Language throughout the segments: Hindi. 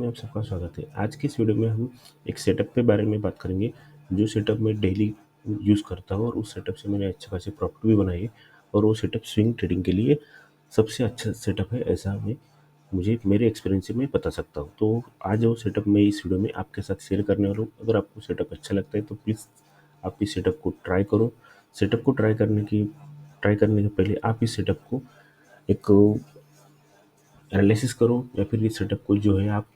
में आप सबका स्वागत है। आज की इस वीडियो में हम एक सेटअप के बारे में बात करेंगे, जो सेटअप मैं डेली यूज़ करता हूँ और उस सेटअप से मैंने अच्छे खासे प्रॉफिट भी बनाए हैं और वो सेटअप स्विंग ट्रेडिंग के लिए सबसे अच्छा सेटअप है, ऐसा मुझे मेरे एक्सपीरियंस से मैं बता सकता हूँ। तो आज वो सेटअप मैं इस वीडियो में आपके साथ शेयर करने वाला हूँ। अगर आपको सेटअप अच्छा लगता है तो प्लीज़ आप इस सेटअप को ट्राई करो। सेटअप को ट्राई करने के पहले आप इस सेटअप को एक एनालिसिस करो या फिर इस सेटअप को जो है आप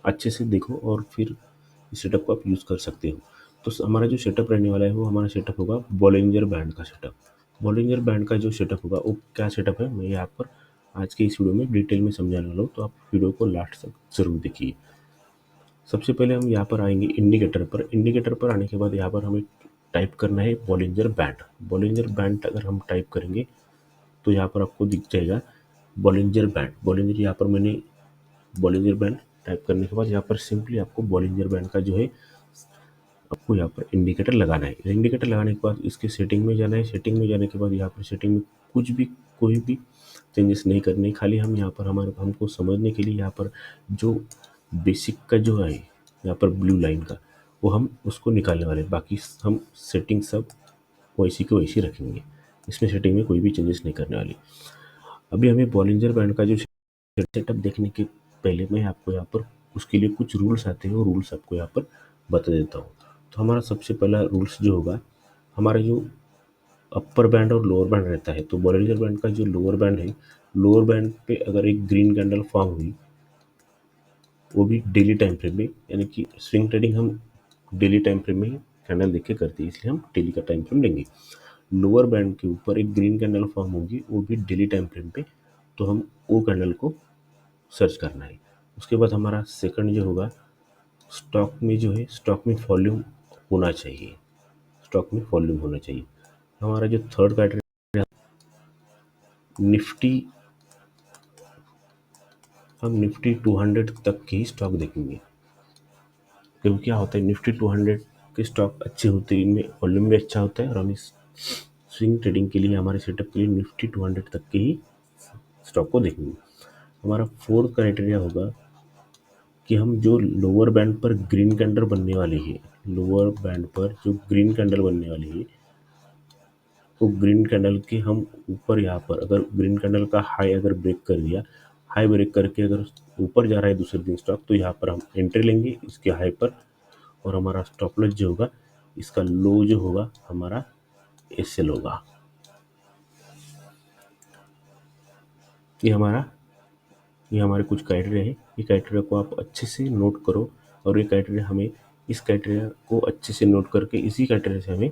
अच्छे से देखो और फिर इस सेटअप को आप यूज़ कर सकते हो। तो हमारा जो सेटअप रहने वाला है वो हमारा सेटअप होगा बॉलिंजर बैंड का सेटअप। बॉलिंजर बैंड का जो सेटअप होगा वो क्या सेटअप है, मैं यहाँ पर आज के इस वीडियो में डिटेल में समझाने वाला हूँ, तो आप वीडियो को लास्ट तक ज़रूर देखिए। सबसे पहले हम यहाँ पर आएंगे इंडिकेटर पर। इंडिकेटर पर आने के बाद यहाँ पर हमें टाइप करना है बॉलिंजर बैंड। बॉलिंजर बैंड अगर हम टाइप करेंगे तो यहाँ पर आपको दिख जाएगा बॉलिंजर बैंड। बॉलिंजर यहाँ पर मैंने बॉलिंजर बैंड टाइप करने के बाद यहाँ पर सिंपली आपको बॉलिंजर बैंड का जो है आपको यहाँ पर इंडिकेटर लगाना है। इंडिकेटर लगाने के बाद इसके सेटिंग में जाना है। सेटिंग में जाने के बाद यहाँ पर सेटिंग में कोई भी चेंजेस नहीं करने, खाली हम यहाँ पर हमको समझने के लिए यहाँ पर जो बेसिक का जो है यहाँ पर ब्लू लाइन का वो हम उसको निकालने वाले हैं। बाकी हम सेटिंग सब वैसी को वैसी रखेंगे, इसमें सेटिंग में कोई भी चेंजेस नहीं करने वाली। अभी हमें बॉलिंजर बैंड का जो सेटअप देखने के पहले मैं आपको यहाँ पर उसके लिए कुछ रूल्स आते हैं, वो रूल्स आपको यहाँ पर बता देता हूँ। तो हमारा सबसे पहला रूल्स जो होगा, हमारा जो अपर बैंड और लोअर बैंड रहता है, तो बॉलिंजर बैंड का जो लोअर बैंड है, लोअर बैंड पे अगर एक ग्रीन कैंडल फॉर्म हुई, वो भी डेली टाइम फ्रेम में, यानी कि स्विंग ट्रेडिंग हम डेली टाइम फ्रेम में कैंडल देख के करते हैं, इसलिए हम डेली का टाइम फ्रेम लेंगे। लोअर बैंड के ऊपर एक ग्रीन कैंडल फॉर्म होगी, वो भी डेली टाइम फ्रेम पे, तो हम वो कैंडल को सर्च करना है। उसके बाद हमारा सेकंड जो होगा, स्टॉक में जो है स्टॉक में वॉल्यूम होना चाहिए। स्टॉक में वॉल्यूम होना चाहिए। हमारा जो थर्ड क्राइटेरिया, निफ्टी, हम निफ्टी 200 तक के ही स्टॉक देखेंगे, क्योंकि क्या होता है निफ्टी 200 के स्टॉक अच्छे होते हैं, इनमें वॉल्यूम भी अच्छा होता है और हम इस स्विंग ट्रेडिंग के लिए हमारे सेटअप के लिए निफ्टी 200 तक के ही स्टॉक को देखेंगे। हमारा फोर्थ क्राइटेरिया होगा कि हम जो लोअर बैंड पर ग्रीन कैंडल बनने वाली है, लोअर बैंड पर जो ग्रीन कैंडल बनने वाली है, तो ग्रीन कैंडल के हम ऊपर यहाँ पर अगर ग्रीन कैंडल का हाई अगर ब्रेक कर दिया, हाई ब्रेक करके अगर ऊपर जा रहा है दूसरे दिन स्टॉक, तो यहाँ पर हम एंट्री लेंगे इसके हाई पर, और हमारा स्टॉप लॉस जो होगा, इसका लो जो होगा हमारा एसएल होगा। ये हमारे कुछ क्राइटेरिया है। ये क्राइटेरिया को आप अच्छे से नोट करो, और ये क्राइटेरिया हमें इस क्राइटेरिया को अच्छे से नोट करके इसी क्राइटेरिया से हमें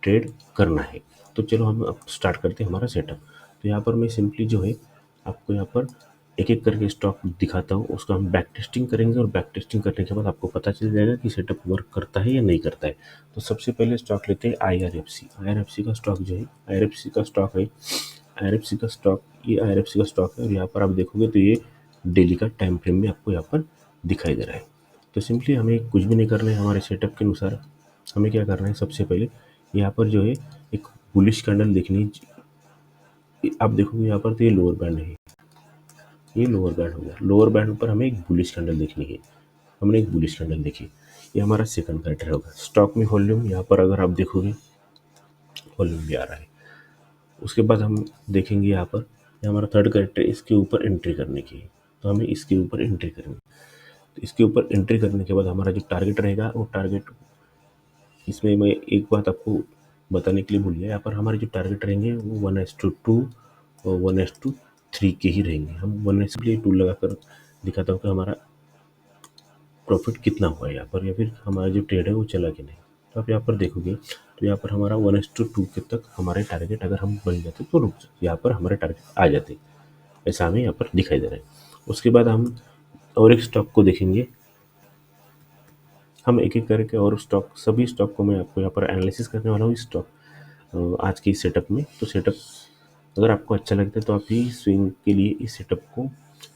ट्रेड करना है। तो चलो हम अब स्टार्ट करते हैं हमारा सेटअप। तो यहाँ पर मैं सिंपली जो है आपको यहाँ पर एक एक करके स्टॉक दिखाता हूँ, उसका हम बैक टेस्टिंग करेंगे और बैक टेस्टिंग करने के बाद आपको पता चल जाएगा कि सेटअप वर्क करता है या नहीं करता है। तो सबसे पहले स्टॉक लेते हैं IRFC। IRFC का स्टॉक जो है, IRFC का स्टॉक है, IRFC का स्टॉक, ये IRFC का स्टॉक है और यहाँ पर आप देखोगे तो ये डेली का टाइम फ्रेम में आपको यहाँ पर दिखाई दे रहा है। तो सिंपली हमें कुछ भी नहीं करना है, हमारे सेटअप के अनुसार हमें क्या करना है, सबसे पहले यहाँ पर जो है एक बुलिश कैंडल देखनी है। आप देखोगे यहाँ पर तो ये लोअर बैंड है, ये लोअर बैंड हो गया। लोअर बैंड पर हमें एक बुलिश कैंडल देखनी है, हमने एक बुलिश कैंडल देखी, ये हमारा सेकंड क्राइटेरिया होगा। स्टॉक में वॉल्यूम, यहाँ पर अगर आप देखोगे वॉल्यूम भी आ रहा है। उसके बाद हम देखेंगे यहाँ पर, ये हमारा थर्ड क्राइटेरिया, इसके ऊपर एंट्री करने की है, तो हमें इसके ऊपर एंट्री करेंगे। तो इसके ऊपर एंट्री करने के बाद हमारा जो टारगेट रहेगा, वो टारगेट, इसमें मैं एक बात आपको बताने के लिए भूल गया, यहाँ पर हमारे जो टारगेट रहेंगे वो 1:2 और 1:3 के ही रहेंगे। हम 1:2 लगाकर दिखाता हूँ कि हमारा प्रॉफिट कितना हुआ है यहाँ पर, या फिर हमारा जो ट्रेड है वो चला कि नहीं। तो आप यहाँ पर देखोगे तो यहाँ पर हमारा 1:2 के तक हमारे टारगेट अगर हम बन जाते तो रुक जाते, यहाँ पर हमारे टारगेट आ जाते, ऐसा हमें यहाँ पर दिखाई दे रहा है। उसके बाद हम और एक स्टॉक को देखेंगे, हम एक एक करके और स्टॉक, सभी स्टॉक को मैं आपको यहाँ पर एनालिसिस करने वाला हूँ इस स्टॉक आज के इस सेटअप में। तो सेटअप अगर आपको अच्छा लगता है तो आप ही स्विंग के लिए इस सेटअप को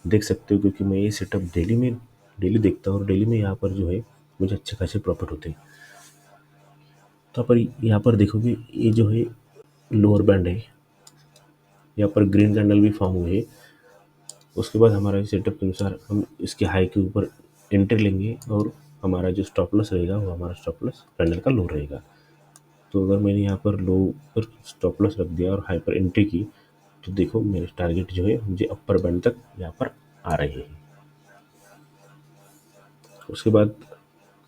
देख सकते हो, क्योंकि मैं ये सेटअप डेली देखता हूँ और डेली में यहाँ पर जो है मुझे अच्छे खासे प्रॉफिट होते हैं। तो यहाँ पर देखोगे ये जो है लोअर बैंड है, यहाँ पर ग्रीन कैंडल भी फॉर्म हुए है। उसके बाद हमारा सेटअप के अनुसार हम इसके हाई के ऊपर एंट्री लेंगे और हमारा जो स्टॉप लॉस रहेगा वो हमारा स्टॉप लॉस कैंडल का लो रहेगा। तो अगर मैंने यहाँ पर लो पर स्टॉप लॉस रख दिया और हाई पर एंट्री की, तो देखो मेरे टारगेट जो है मुझे अपर बैंड तक यहाँ पर आ रहे हैं। उसके बाद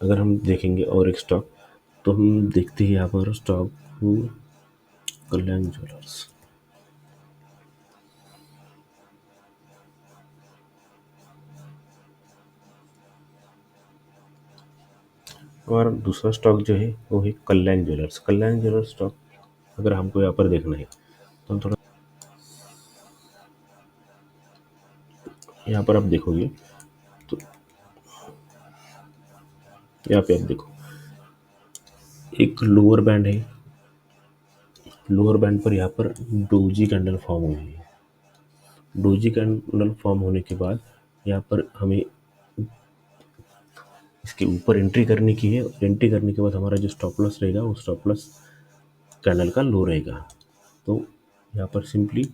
अगर हम देखेंगे और एक स्टॉक, तो हम देखते हैं यहाँ पर स्टॉक कल्याण ज्वेलर्स। और दूसरा स्टॉक जो है वो है कल्याण ज्वेलर्स। कल्याण ज्वेलर्स स्टॉक अगर हमको यहाँ पर देखना है तो हम थोड़ा यहाँ पर आप देखोगे तो यहाँ पे आप देखो एक लोअर बैंड है। लोअर बैंड पर यहाँ पर डोजी कैंडल फॉर्म हुई है। डोजी कैंडल फॉर्म होने के बाद यहाँ पर हमें इसके ऊपर एंट्री करने की है। एंट्री करने के बाद हमारा जो स्टॉप लॉस रहेगा वो स्टॉप लॉस कैंडल का लो रहेगा। तो यहाँ पर सिंपली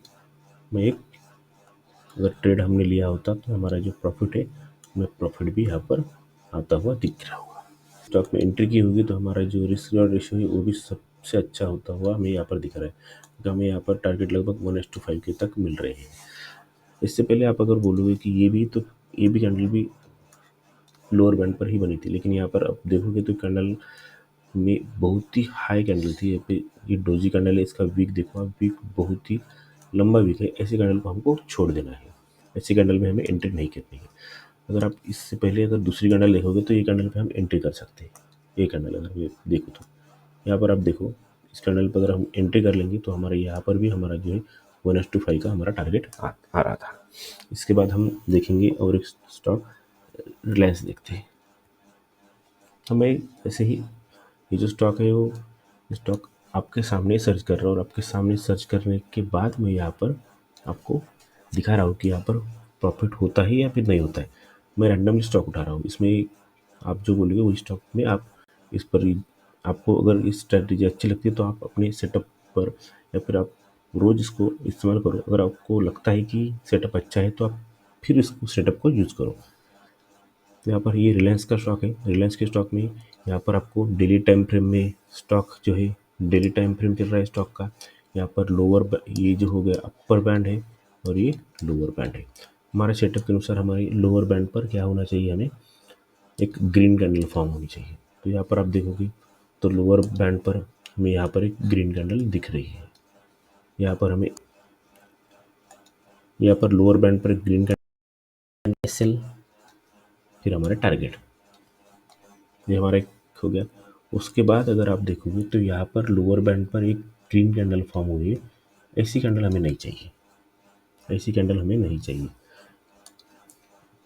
मैं एक अगर ट्रेड हमने लिया होता तो हमारा जो प्रॉफिट है हमें प्रॉफिट भी यहाँ पर आता हुआ दिख रहा होगा। स्टॉक में एंट्री की होगी तो हमारा जो रिस्क रिवॉर्ड रेशियो है वो भी सबसे अच्छा होता हुआ हमें यहाँ पर दिख रहा है, क्योंकि हमें यहाँ पर टारगेट लगभग 1:5 के तक मिल रहे हैं। इससे पहले आप अगर बोलोगे कि ये भी कैंडल भी लोअर बैंड पर ही बनी थी, लेकिन यहाँ पर आप देखोगे तो कैंडल में बहुत ही हाई कैंडल थी। यहाँ पे ये डोजी कैंडल है, इसका वीक देखो आप, वीक बहुत ही लंबा वीक है। ऐसे कैंडल को हमको छोड़ देना है, ऐसी कैंडल में हमें एंट्री नहीं करनी है। अगर आप इससे पहले अगर दूसरी कैंडल देखोगे तो ये कैंडल पे हम एंट्री कर सकते हैं। ये कैंडल अगर मैं देखूँ तो यहाँ पर आप देखो, इस कैंडल पर अगर हम एंट्री कर लेंगे तो हमारा यहाँ पर भी हमारा जो है 1:5 का हमारा टारगेट आ रहा था। इसके बाद हम देखेंगे और एक स्टॉक रिलायंस देखते हैं। हमें ऐसे ही ये जो स्टॉक है वो स्टॉक आपके सामने सर्च कर रहा हूँ, और आपके सामने सर्च करने के बाद मैं यहाँ पर आपको दिखा रहा हूँ कि यहाँ पर प्रॉफिट होता है या फिर नहीं होता है। मैं रैंडमली स्टॉक उठा रहा हूँ, इसमें आप जो बोलोगे वही स्टॉक में आप इस पर आपको अगर इस स्ट्रैटेजी अच्छी लगती है तो आप अपने सेटअप पर या फिर आप रोज़ इसको इस्तेमाल करो। अगर आपको लगता है कि सेटअप अच्छा है तो आप फिर इस सेटअप को यूज़ करो। तो यहाँ पर ये रिलायंस का स्टॉक है। रिलायंस के स्टॉक में यहाँ पर आपको डेली टाइम फ्रेम में स्टॉक जो है डेली टाइम फ्रेम चल रहा है स्टॉक का। यहाँ पर ये जो हो गया अपर बैंड है और ये लोअर बैंड है। हमारे सेटअप के अनुसार हमारी लोअर बैंड पर क्या होना चाहिए, हमें एक ग्रीन कैंडल फॉर्म होनी चाहिए। तो यहाँ पर आप देखोगे तो लोअर बैंड पर हमें यहाँ पर एक ग्रीन कैंडल दिख रही है। यहाँ पर लोअर बैंड पर एक ग्रीन कैंडल एसएल, फिर हमारा टारगेट, ये हमारा एक हो गया। उसके बाद अगर आप देखोगे तो यहाँ पर लोअर बैंड पर एक ग्रीन कैंडल फॉर्म हुई है। ऐसी कैंडल हमें नहीं चाहिए, ऐसी कैंडल हमें नहीं चाहिए।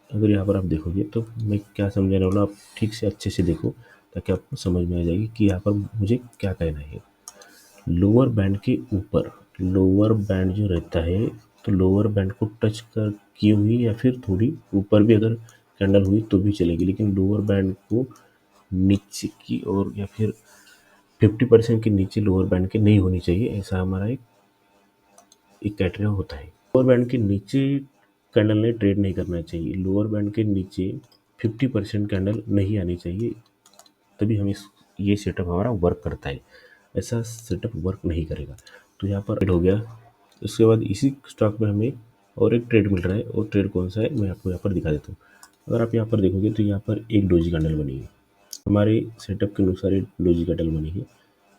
अगर यहाँ पर आप देखोगे तो मैं क्या समझाने वाला हूँ, आप ठीक से अच्छे से देखो ताकि आपको समझ में आ जाएगी कि यहाँ पर मुझे क्या कहना है। लोअर बैंड के ऊपर लोअर बैंड जो रहता है, तो लोअर बैंड को टच कर की हुई या फिर थोड़ी ऊपर भी अगर कैंडल हुई तो भी चलेगी, लेकिन लोअर बैंड को नीचे की ओर या फिर 50% के नीचे लोअर बैंड के नहीं होनी चाहिए। ऐसा हमारा एक क्राइटेरिया होता है। लोअर बैंड के नीचे कैंडल ने ट्रेड नहीं करना चाहिए। लोअर बैंड के नीचे 50% कैंडल नहीं आनी चाहिए, तभी हम ये सेटअप हमारा वर्क करता है। ऐसा सेटअप वर्क नहीं करेगा। तो यहाँ पर ट्रेड हो गया। उसके बाद इसी स्टॉक में हमें और एक ट्रेड मिल रहा है, और ट्रेड कौन सा है मैं आपको यहाँ पर दिखा देता हूँ। अगर आप यहाँ पर देखोगे तो यहाँ पर एक डोजी कैंडल बनी है। हमारे सेटअप के अनुसार एक डोजी कैंडल बनी है।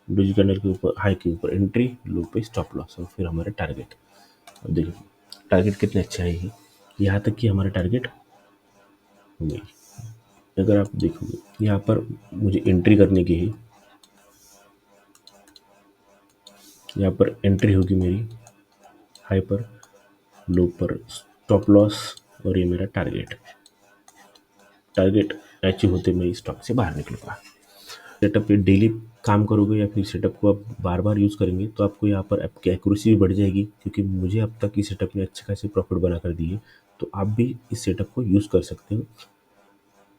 डोजी कैंडल के ऊपर हाई के ऊपर एंट्री, लो पे स्टॉप लॉस और फिर हमारे टारगेट। अब देखिए टारगेट कितने अच्छे आए हैं, यहाँ तक कि हमारा टारगेट हो गई। अगर आप देखोगे यहाँ पर मुझे एंट्री करने की है, यहाँ पर एंट्री होगी मेरी हाई पर, लो पर स्टॉप लॉस, और ये मेरा टारगेट। टारगेट अचीव होते मैं स्टॉक से बाहर निकलूँगा। सेटअप पे डेली काम करोगे या फिर सेटअप को आप बार बार यूज़ करेंगे तो आपको यहाँ पर आपकी एक्यूरेसी भी बढ़ जाएगी, क्योंकि मुझे अब तक इस सेटअप ने अच्छे खासे प्रॉफिट बना कर दिए। तो आप भी इस सेटअप को यूज़ कर सकते हो।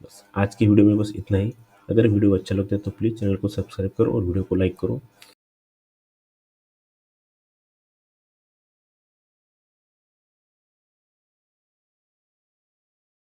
बस आज की वीडियो में बस इतना ही। अगर वीडियो अच्छा लगता है तो प्लीज़ चैनल को सब्सक्राइब करो और वीडियो को लाइक करो।